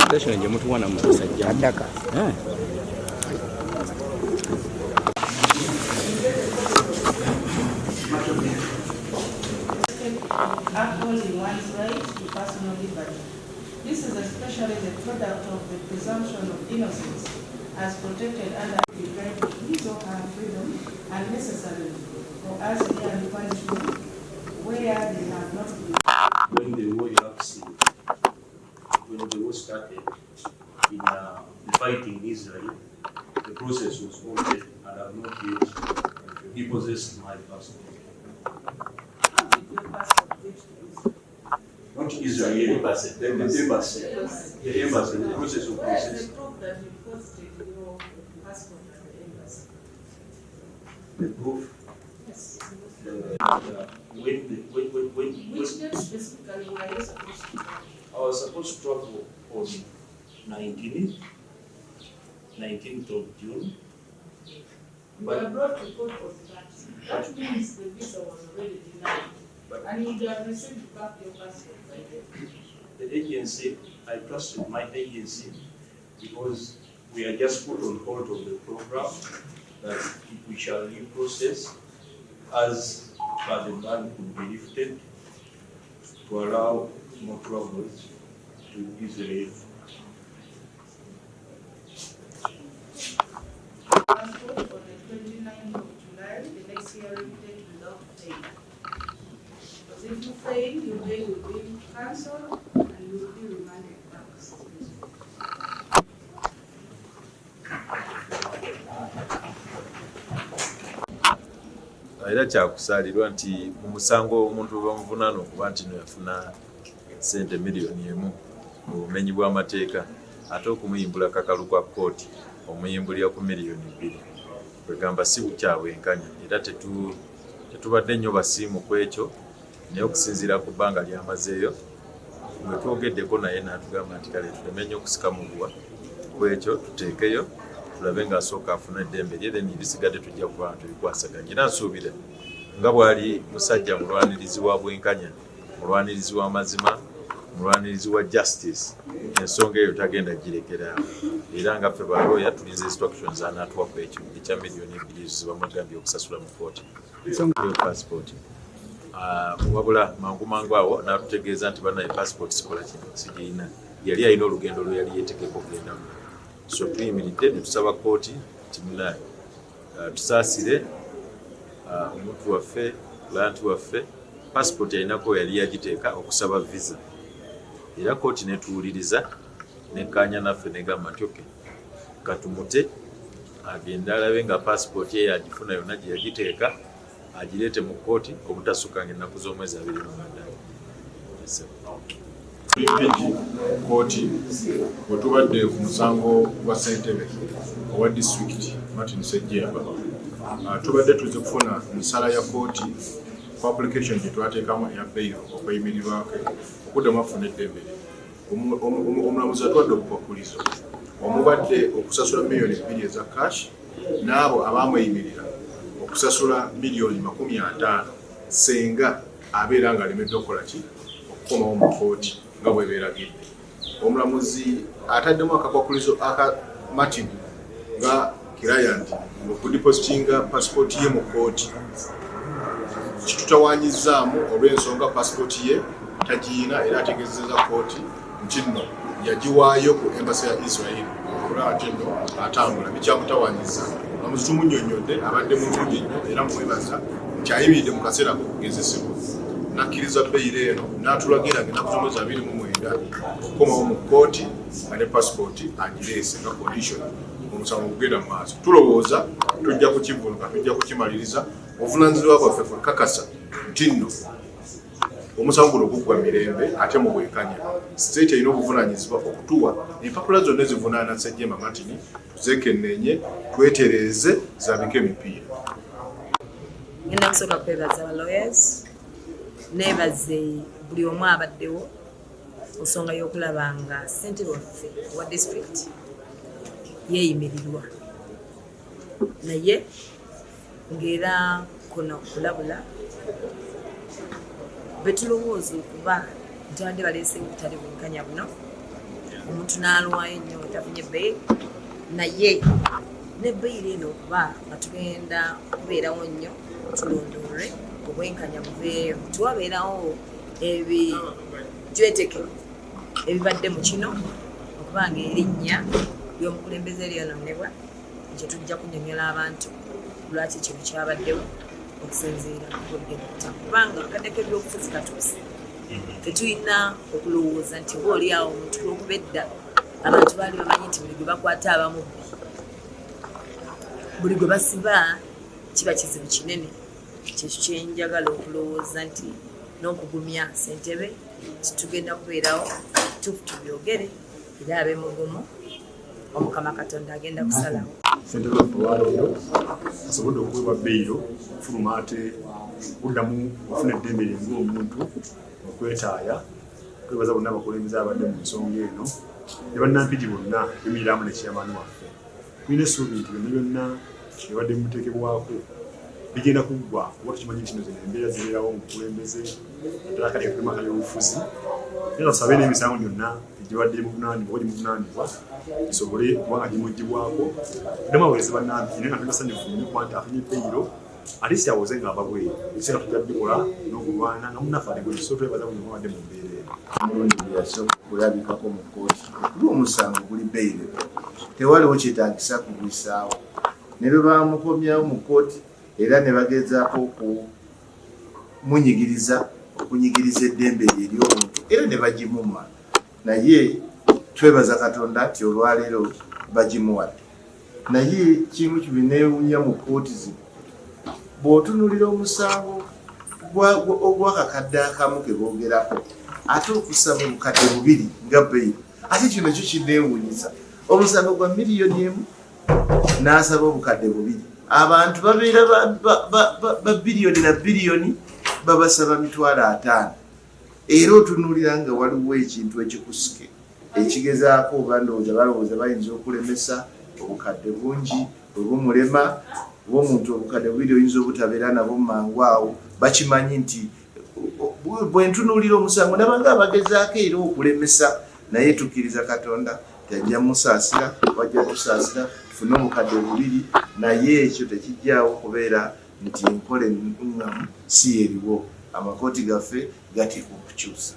Station nje mtu wana msajja ndaka Upholding one's right to personal liberty. This is especially the product of the presumption of innocence as protected under the right to his or her freedom and necessary for us here and punishment where they have not been. When the war started in fighting Israel, the process was halted and I have not yet repossessed my passport. Not Israel, the embassy. The embassy, the process of process. The proof that you posted your passport at the embassy. The proof? Yes. Which date specifically were you supposed to travel? I was supposed to travel on 19th of June. You were brought to court of that. That means the visa was already denied. And you would have received back your passport by then. The agency, I trusted my agency because we are just put on hold of the program that we shall reprocess as per the ban could be lifted to allow more travels to Israel. Passport for the 29th of July, the next hearing date without fail. Because if you fail, your day will be cancelled and you will be remanded back. Era kyakusaalirwa nti mu musango omuntu bamuvunaana okuba nti yafuna sente miliyoni emu mu bumenyi bw'amateeka ate okumuyimbula kakalu kwa kkooti omuyimbulira ku miliyoni 2 kwegamba si bukyabwenkanya era tetubadde nnyo basiimu ku ekyo naye okusinziira ku bbanga lyamazeeyo bwe twogeddeko naye n'atugamba nti kale tulemenya okusika mu buwa ku ekyo tuteekeyo tulabe ng'asooka afuna eddembe lye then ebisigadde tujja kuba nti bikwasaganya era nsuubira nga bw'ali musajja mulwanirizi wa bwenkanya mulwanirizi w'amazima mulwanirizi wa justice ensonga eyo tagenda girekeraawo era nga ffe balooya tulinza instructions anaatuwa ku ekyo ekya miliyoni 2 zibamugambye okusasula mu kooti passport wabula mangu awo n'atutegeeza nti banaye passport sikola kino sigirina yali alina olugendo lwe yali yeetegeka okugendamu so tuyimiridde ne tusaba kooti nti munaye tusaasire omuntu waffe client waffe passport yalinako yali yagiteeka okusaba visa era kooti netuwuliriza nekkaanya naffe negamba nti oke katumute agende alabe nga passport ye yagifuna yonna gye yagiteeka agireete mu kooti obutasukanga ennaku z'omwezi 29. Kooti bwe tubadde ku musango gwa ssentebe owa disitulikiti Martin Ssejjemba tubadde tuze kufuna nsala ya kooti ku application gye twateekamu eya bail okweyimirirwako okuddamu afuna eddembe omulamuzi atwadde obukwakkulizo omubadde okusasula miliyoni 2 eza cash n'abo abamweyimirira okusasula miliyoni 50 senga abeera ng'alemeddwe okukola ki okukomawo mu kkooti nga bwe beeragidde. Omulamuzi ataddemu akakwakkulizo akamativu nga client okudipositinga passport ye mu kkooti kitutawaanyizaamu olw'ensonga passport ye tagiina era ategeezezza kkooti nti nno yagiwaayo ku embassy ya Israel okulaba nti nno atambula bikyamutawaanyiza. Omulamuzi tumunnyonnyodde abadde mulungi nnyo era mwebaza nti ayimiridde mu kaseera k'okugezesebwa nakkiriza beyiro eno n'atulagira ng'ennaku z'omwezi 29 okukomawo mu kkooti nga ne passport agireese nga condition omusango okugenda mu maaso. Tulowooza tujja kukivuluka tujja kukimaliriza obuvunaanyizibwa bwaffe kakasa nti nno omusango guno guggwa mirembe ate mu bwenkanya. State erina obuvunaanyizibwa okutuwa empapula zonna ezivunaana Ssejjemba Martin tuzeekenneenye twetereeze zaabike emipiira. Ngenda kusooka kwebaza aba lawyers neebaze buli omu abaddewo ensonga y'okulaba nga ssentebe waffe wa district yeeyimirirwa naye ng'era kuno kulabula betulowooza okuba nti abadde baleese obutale bwenkanya buno omuntu n'alwayo nnyo nga tafunye beyiri naye ne beyiri eno okuba nga tugenda kubeerawo nnyo tulondoolwe obwenkanya buveeyo tiwabeerawo ebijweteke ebibadde mu kino okuba nga erinnya ly'omukulembeze eryononebwa ekyo tujja kunnyonnyola abantu lwaki kino kyabaddewo okusinziira kubigenda kutambula kubanga akaddeko ebyobufuzi katuuse tetulina okulowooza nti obaoliawo omuntu lw'okuba edda abantu baali bamanyi nti buli gwe bakwata abamubbi buli gwe basiba kiba kizibu kinene. Kyekyo kyenjagala okulowooza nti n'okugumya ssentebe kitugenda kubeerawo tufu tubyogere era abeemugumu omukama Katonda agenda kusalawo. Ssentebe waffe waleero asobodde okuweebwa beyiro okufuluma ate kuddamu okufuna eddembe lyenga omuntu okwetaaya. Twebaza bonna abakulembeze abadde mu nsonga eno ne bannampigi bonna bemiriramu ne chairman waffe. Tulina essuubi nti byonna byonna ebadde muteekebwako bigenda kuggwa kuba tukimanyi nti zino embeera zibeerawo mu bukulembeze ddala kali kulema kali obufuzi era tusabe n'emisango gyonna egibadde muvunaanibwa oba gimuvunaanibwa gisobole kuba nga gimugibwako ddemu abaweereza bannange naye nga tugasanyufu nnyo kuba nti afunye beyiro ate si awoze ng'ava bweru ekiseera tujja bikola n'okulwana nga munnaffe ategole so twebaza buli omu abadde mu mbeera eno. Omulundi yasooka kulabikako mu kkooti kuli omusango guli beyiro tewaliwo kyetaagisa kugwisaawo ne bwe bamukomyawo mu kkooti era ne bagezaako okunyigiriza eddembe lye ery'omuntu era ne bagimuma naye twebaza Katonda nti olwaleero bagimuwadde. Naye kimu kibineewunya mu kkooti zino bw'otunuulira omusango ogw'akakadde akamu ke boogerako ate okusaba obukadde 2 nga beyiro ate kino kyo kineewunyisa omusango gwa miliyoni 1 n'asaba obukadde 2 abantu babeera ba biliyoni na biliyoni babasaba mitwalo 5 era otunuulira nga waliwo ekintu ekikusike ekigezaako oba ndowooza balowooza bayinza okulemesa obukadde bungi obumulema oba omuntu obukadde 2 oyinza obutabeera nabo mangu awo bakimanyi nti bwe ntunuulira omusango nabanga abagezaako era okulemesa naye tukkiriza Katonda tajja musaasira wajja kusaasira tufune obukadde 2 naye ekyo tekijjaawo kubeera nti enkola ennuŋŋamu si eriwo. Amakooti gaffe gateekwa okukyusa.